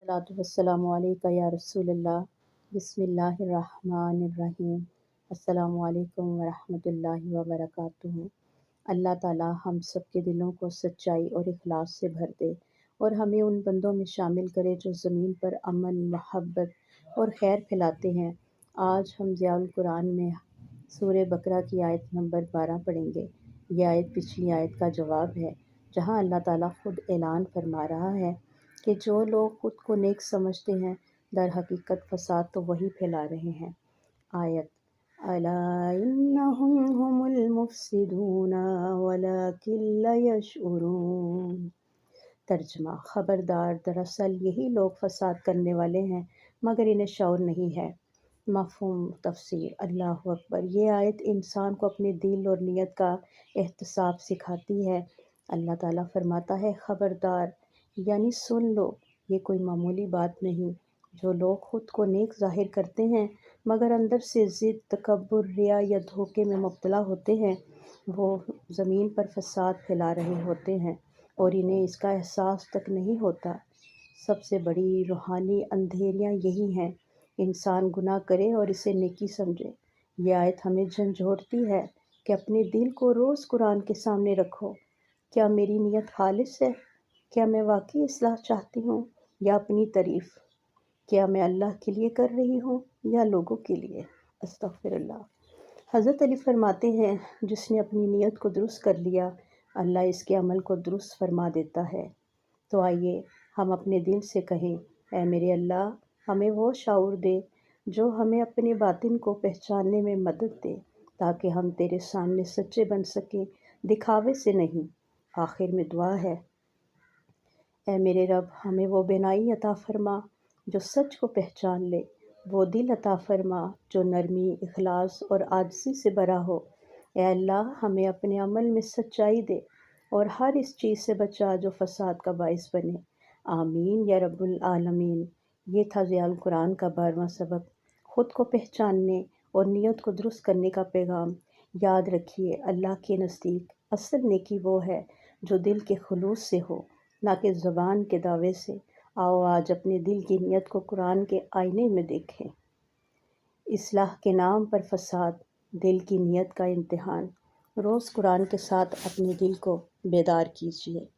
सलातु वस्सलामु अलैका या रसूल अल्लाह। बिस्मिल्लाहिर्रहमानिर्रहीम। अस्सलामु अलैकुम वरहमतुल्लाहि वबरकातुहू। अल्लाह ताला हम सब के दिलों को सच्चाई और इखलास से भर दे और हमें उन बंदों में शामिल करे जो ज़मीन पर अमन, मोहब्बत और खैर फैलाते हैं। आज हम ज़ियाउल कुरान में सूरह बकरा की आयत नंबर 12 पढ़ेंगे। यह आयत पिछली आयत का जवाब है, जहां अल्लाह ताला खुद ऐलान फरमा रहा है कि जो लोग खुद को नेक समझते हैं, दर हकीकत फसाद तो वही फैला रहे हैं। आयत अला इन्नहुम हुमुल मुफ्सिदूना वलाकिन ला यशउरून। तर्जमा खबरदार, दरअसल यही लोग फसाद करने वाले हैं मगर इन्हें शऊर नहीं है। मफ़हूम तफसीर। अल्लाह अकबर। ये आयत इंसान को अपने दिल और नियत का एहतसाब सिखाती है। अल्लाह ताला फरमाता है, खबरदार यानी सुन लो, ये कोई मामूली बात नहीं। जो लोग ख़ुद को नेक ज़ाहिर करते हैं मगर अंदर से ज़िद, तकब्बुर, रिया या धोखे में मुब्तला होते हैं, वो ज़मीन पर फसाद फैला रहे होते हैं और इन्हें इसका एहसास तक नहीं होता। सबसे बड़ी रूहानी अंधेरियाँ यही हैं, इंसान गुनाह करे और इसे नेकी समझे। यह आयत हमें झंझोड़ती है कि अपने दिल को रोज़ कुरान के सामने रखो। क्या मेरी नीयत खालिस है? क्या मैं वाकई इस्लाह चाहती हूँ या अपनी तारीफ़? क्या मैं अल्लाह के लिए कर रही हूँ या लोगों के लिए? अस्तग़फ़िरुल्लाह। हज़रत अली फरमाते हैं, जिसने अपनी नीयत को दुरुस्त कर लिया, अल्लाह इसके अमल को दुरुस्त फरमा देता है। तो आइए हम अपने दिल से कहें, ऐ मेरे अल्लाह, हमें वो शऊर दे जो हमें अपने बातिन को पहचानने में मदद दे, ताकि हम तेरे सामने सच्चे बन सकें, दिखावे से नहीं। आखिर में दुआ है, ऐ मेरे रब, हमें वो बिनाई अता फरमा जो सच को पहचान ले, वो दिल अता फरमा जो नरमी, इखलास और आजिज़ी से भरा हो। ऐ अल्लाह, हमें अपने अमल में सच्चाई दे और हर इस चीज़ से बचा जो फसाद का बाइस बने। आमीन या रब्बुल आलमीन। ये था ज़ियाउल कुरान का 12वां सबक, ख़ुद को पहचानने और नियत को दुरुस्त करने का पैगाम। याद रखिए, अल्लाह के नज़दीक असल नेकी वो है जो दिल के खुलूस से हो, ना कि ज़बान के दावे से। आओ आज अपने दिल की नियत को कुरान के आईने में देखें। इस्लाह के नाम पर फसाद, दिल की नियत का इम्तिहान। रोज़ कुरान के साथ अपने दिल को बेदार कीजिए।